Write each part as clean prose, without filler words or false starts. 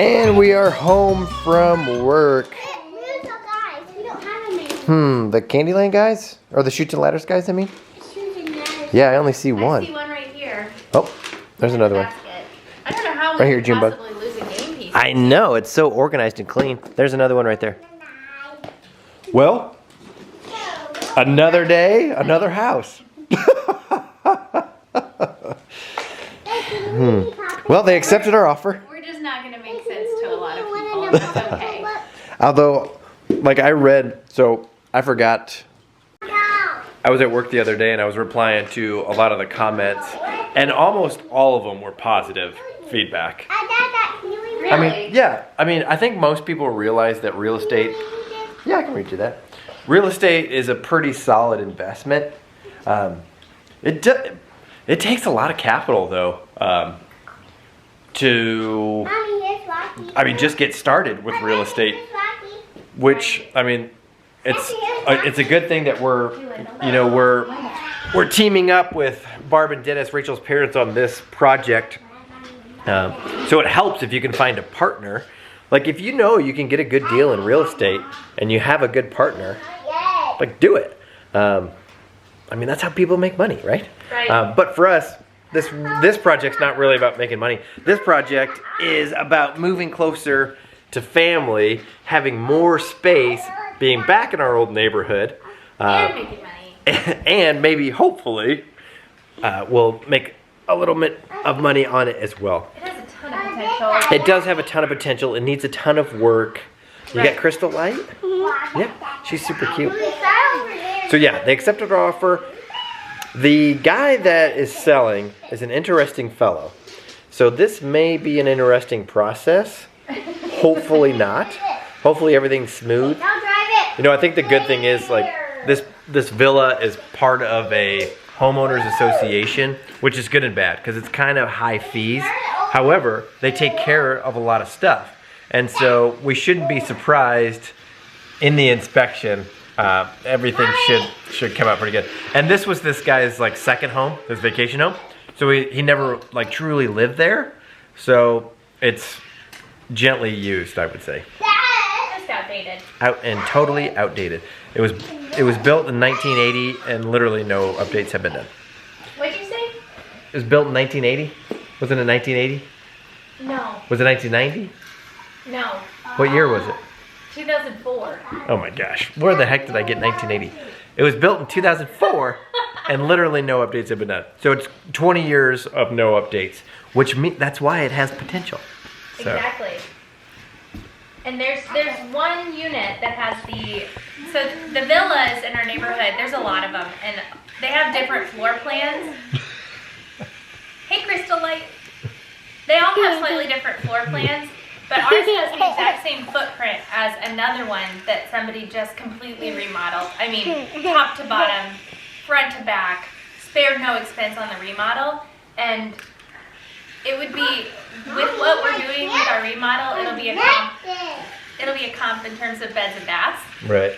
And we are home from work. The Candyland guys? Or the Chutes and Ladders guys, I mean? Yeah, I only see one. I see one right here. Oh, there's another one. I don't know how right we here, could Junebug. possibly lose a game piece. I know, it's so organized and clean. There's another one right there. Well, another day, another house. Well, they accepted our offer. We're just not going to make sense to a lot of people. That's okay. Although, like I read, so I forgot. I was at work the other day and I was replying to a lot of the comments, and almost all of them were positive feedback. Really? I mean, yeah. I mean, I think most people realize that real estate. Yeah, I can read you that. Real estate is a pretty solid investment. It takes a lot of capital though to, I mean, just get started with real estate. Which, I mean, it's a good thing that we're teaming up with Barb and Dennis, Rachel's parents, on this project. So it helps if you can find a partner. Like if you know you can get a good deal in real estate and you have a good partner, like do it. I mean, that's how people make money, right? Right. But for us, this project's not really about making money. This project is about moving closer to family, having more space, being back in our old neighborhood, And making money. and maybe, hopefully, we'll make a little bit of money on it as well. It has a ton of potential. It does have a ton of potential. It needs a ton of work. You got Crystal Light? Yeah, she's super cute. So yeah, they accepted our offer. The guy that is selling is an interesting fellow. So this may be an interesting process. Hopefully not. Hopefully everything's smooth. You know, I think the good thing is like this villa is part of a homeowners association, which is good and bad because it's kind of high fees. However, they take care of a lot of stuff. And so we shouldn't be surprised in the inspection. Everything should come out pretty good. And this was this guy's like second home, his vacation home. So he never like truly lived there. So it's gently used, I would say. Just outdated. Totally outdated. It was built in 1980 and literally no updates have been done. What'd you say? It was built in 1980? Wasn't it 1980? No. Was it 1990? No. What year was it? 2004. Oh my gosh. Where the heck did I get 1980? It was built in 2004 and literally no updates have been done. So it's 20 years of no updates, which means that's why it has potential. So. Exactly. And there's one unit that has so the villas in our neighborhood, there's a lot of them, and they have different floor plans. Hey, Crystal Light. They all have slightly different floor plans, but ours has the exact same footprint as another one that somebody just completely remodeled. I mean, top to bottom, front to back, spared no expense on the remodel, and it would be, with what we're doing with our remodel, it'll be a comp in terms of beds and baths. Right.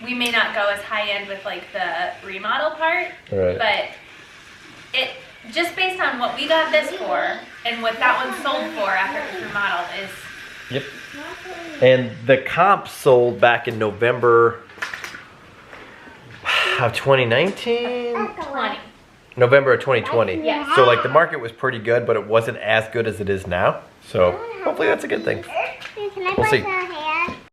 We may not go as high end with like the remodel part, Right. but it just based on what we got this for and what that one sold for after it was remodeled is. Yep. And the comp sold back in November of 2019? 20. November of 2020. Yes. So like the market was pretty good, but it wasn't as good as it is now. So hopefully that's a good thing. We'll see.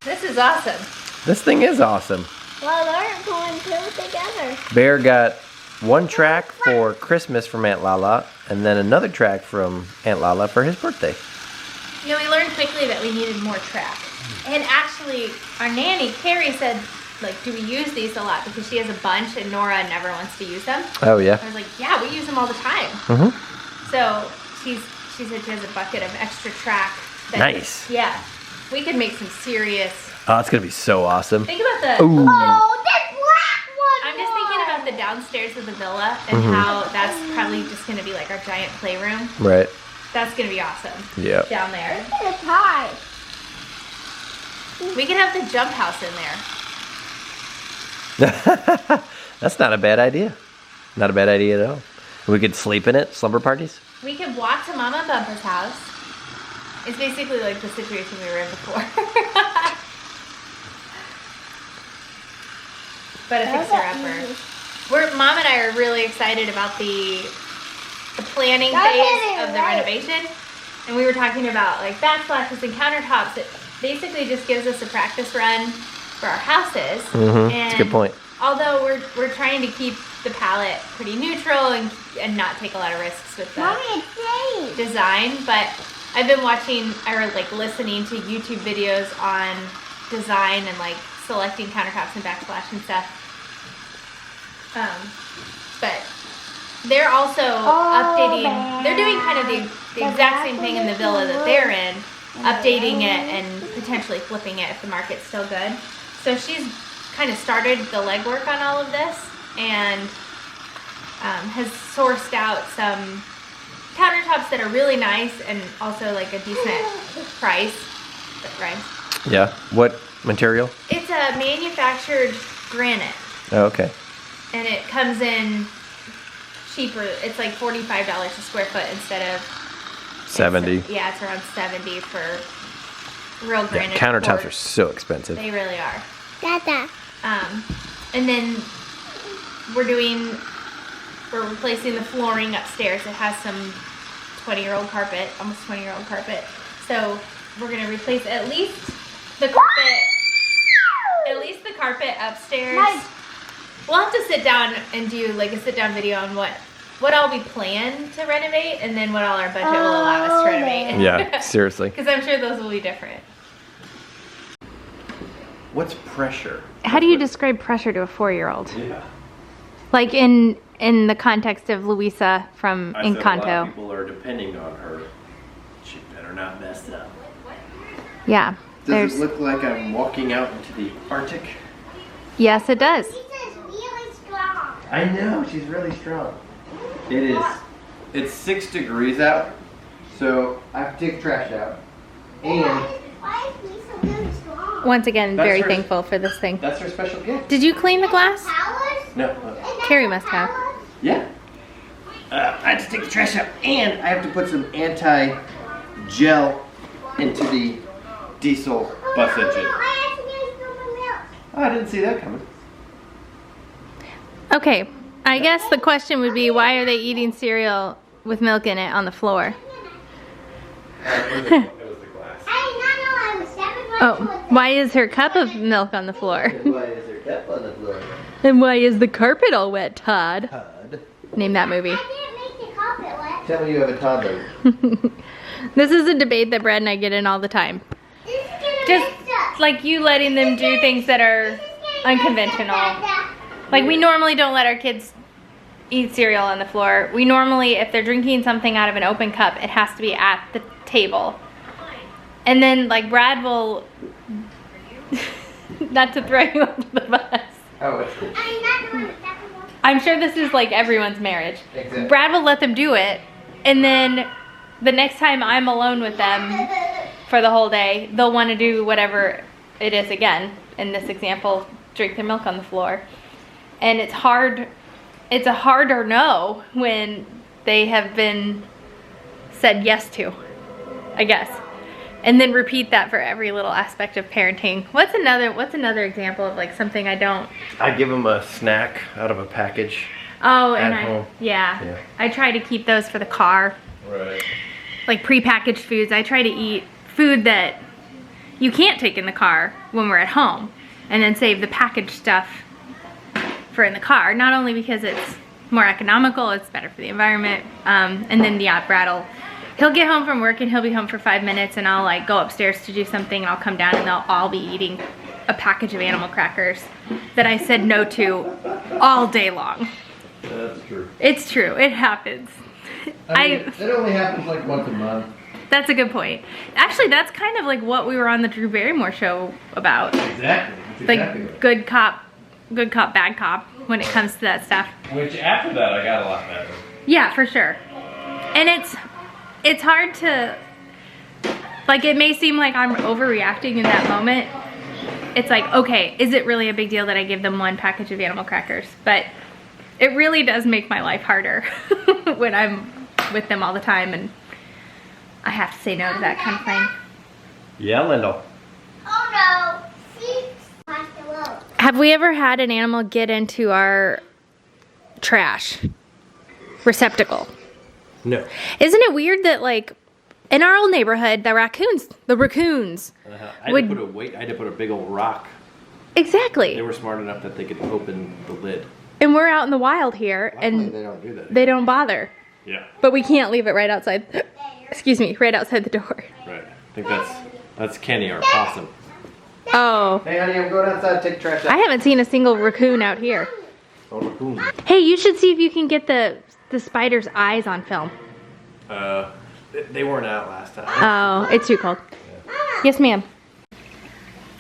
This is awesome. This thing is awesome. Well, they're going two together. Bear got one track for Christmas from Aunt Lala, and then another track from Aunt Lala for his birthday. You know, we learned quickly that we needed more track. And actually, our nanny, Carrie, said, like, do we use these a lot? Because she has a bunch and Nora never wants to use them. Oh, yeah? I was like, yeah, we use them all the time. Mm-hmm. So she said she has a bucket of extra track. Nice. Yeah. We could make some serious. Oh, it's going to be so awesome. Think about the. Ooh. Oh, that black one! I'm just thinking about the downstairs of the villa and how that's probably just going to be like our giant playroom. Right. That's gonna be awesome. Yeah. Down there. Look at the tie. We can have the jump house in there. That's not a bad idea. Not a bad idea at all. We could sleep in it, slumber parties. We could walk to Mama Bumper's house. It's basically like the situation we were in before. But a fixer-upper. Mom and I are really excited about the planning phase of the renovation. And we were talking about like backsplashes and countertops. It basically just gives us a practice run for our houses. Mm-hmm. And That's a good point. although we're trying to keep the palette pretty neutral and not take a lot of risks with the design, but I've been watching or like listening to YouTube videos on design and like selecting countertops and backsplash and stuff. But they're also updating. They're doing kind of the exact same thing in the villa that they're in, updating it and potentially flipping it if the market's still good. So she's kind of started the legwork on all of this and has sourced out some countertops that are really nice and also like a decent price. Right? Yeah. What material? It's a manufactured granite. Oh, okay. And it comes in cheaper. It's like $45 a square foot instead of 70. It's around 70 for real granite. Yeah, countertops quartz. are so expensive. They really are. Dada. And then we're replacing the flooring upstairs. It has some 20-year-old carpet, almost 20-year-old carpet. So we're gonna replace at least the carpet upstairs. We'll have to sit down and do like a sit-down video on what all we plan to renovate and then what all our budget will allow us to renovate. Yeah, seriously. Because I'm sure those will be different. What's pressure? How do you describe pressure to a 4-year-old? Yeah. Like in the context of Louisa from A lot Encanto. of people are depending on her. She better not mess up. Yeah. Does it look like I'm walking out into the Arctic? Yes, it does. Really strong. I know, she's really strong. It is. It's 6 degrees out, so I have to take the trash out. And Why is Lisa really strong? Once again, That's very her- thankful for this thing. that's her special gift. Did you clean the glass? Powers? No. Carrie must have. Yeah. I have to take the trash out, and I have to put some anti-gel into the diesel bus engine. I accidentally spilled my milk. Oh, I didn't see that coming. Okay, I guess the question would be, why are they eating cereal with milk in it on the floor? It was the glass. I did not know I was 7 months Oh, why is her cup of milk on the floor? Why is there cup on the floor? And why is the carpet all wet, Todd? Todd. Name that movie. I didn't make the carpet wet. Tell me you have a toddler. This is a debate that Brad and I get in all the time. This is gonna Just mess up. like you letting them do things that are unconventional. Like we normally don't let our kids eat cereal on the floor. We normally, if they're drinking something out of an open cup, it has to be at the table. And then like Brad will, not to throw you under the bus. Oh, it's cool. I'm not doing it. That's one. I'm sure this is like everyone's marriage. Exactly. Brad will let them do it, and then the next time I'm alone with them for the whole day, they'll want to do whatever it is again. In this example, drink their milk on the floor. And it's hard, it's a harder no when they have been said yes to, I guess. And then repeat that for every little aspect of parenting. What's another example of like something I don't? I give them a snack out of a package. Oh, and At home. Yeah. I try to keep those for the car. Right. Like prepackaged foods. I try to eat food that you can't take in the car when we're at home, and then save the packaged stuff for in the car. Not only because it's more economical, it's better for the environment. And then Brad he'll get home from work and he'll be home for 5 minutes, and I'll like go upstairs to do something, and I'll come down and they'll all be eating a package of animal crackers that I said no to all day long. That's true. It's true. It happens. It only happens like once a month. That's a good point. Actually, that's kind of like what we were on the Drew Barrymore show about. Exactly. That's Like exactly right. good cop, bad cop when it comes to that stuff. Which after that I got a lot better. Yeah, for sure. And it's hard to, like, it may seem like I'm overreacting in that moment. It's like, okay, is it really a big deal that I give them one package of animal crackers? But it really does make my life harder when I'm with them all the time and I have to say no to that kind of thing. Yeah, Lyndle. Oh no. See? Watch the road. Have we ever had an animal get into our trash receptacle? No. Isn't it weird that, like, in our old neighborhood, the raccoons I had to put a big old rock. Exactly. They were smart enough that they could open the lid. And we're out in the wild here, Luckily, and they don't do that. they don't bother. Yeah. But we can't leave it right outside. Excuse me, right outside the door. Right. I think that's Kenny, our possum. Oh, Hey, honey, I'm going outside to take trash I out. haven't seen a single raccoon out here. Oh, raccoon. Hey, you should see if you can get the spider's eyes on film. They weren't out last time. Oh, it's too cold. Yes, ma'am.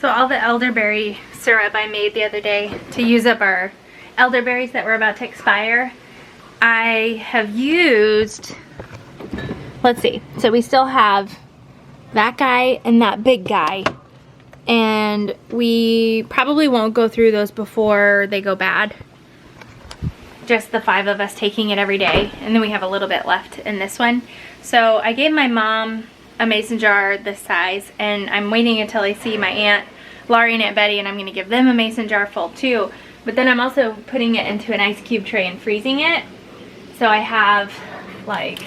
So all the elderberry syrup I made the other day to use up our elderberries that were about to expire, I have used, let's see, so we still have that guy and that big guy, and we probably won't go through those before they go bad. Just the 5 of us taking it every day, and then we have a little bit left in this one. So I gave my mom a mason jar this size, and I'm waiting until I see my aunt Laurie and Aunt Betty, and I'm going to give them a mason jar full too. But then I'm also putting it into an ice cube tray and freezing it. So I have, like,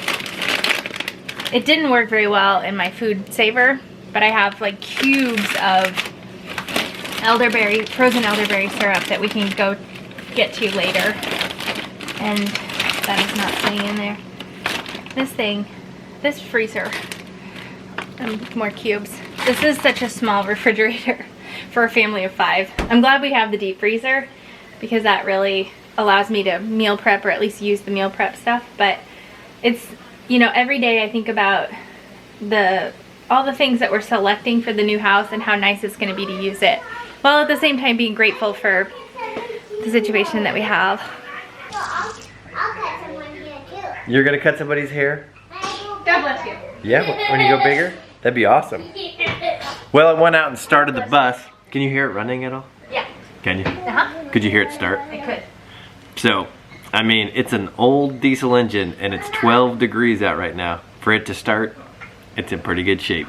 it didn't work very well in my food saver, but I have like cubes of frozen elderberry syrup that we can go get to later. And that is not staying in there. This freezer, more cubes. This is such a small refrigerator for a family of 5. I'm glad we have the deep freezer because that really allows me to meal prep, or at least use the meal prep stuff. But it's, you know, every day I think about all the things that we're selecting for the new house and how nice it's going to be to use it, while at the same time being grateful for the situation that we have. So I'll cut someone here too. You're gonna cut somebody's hair? God bless you. Yeah, when you go bigger? That'd be awesome. Well, it went out and started the bus. Can you hear it running at all? Yeah. Can you? Uh-huh. Could you hear it start? I could. So, I mean, it's an old diesel engine and it's 12 degrees out right now. For it to start, it's in pretty good shape.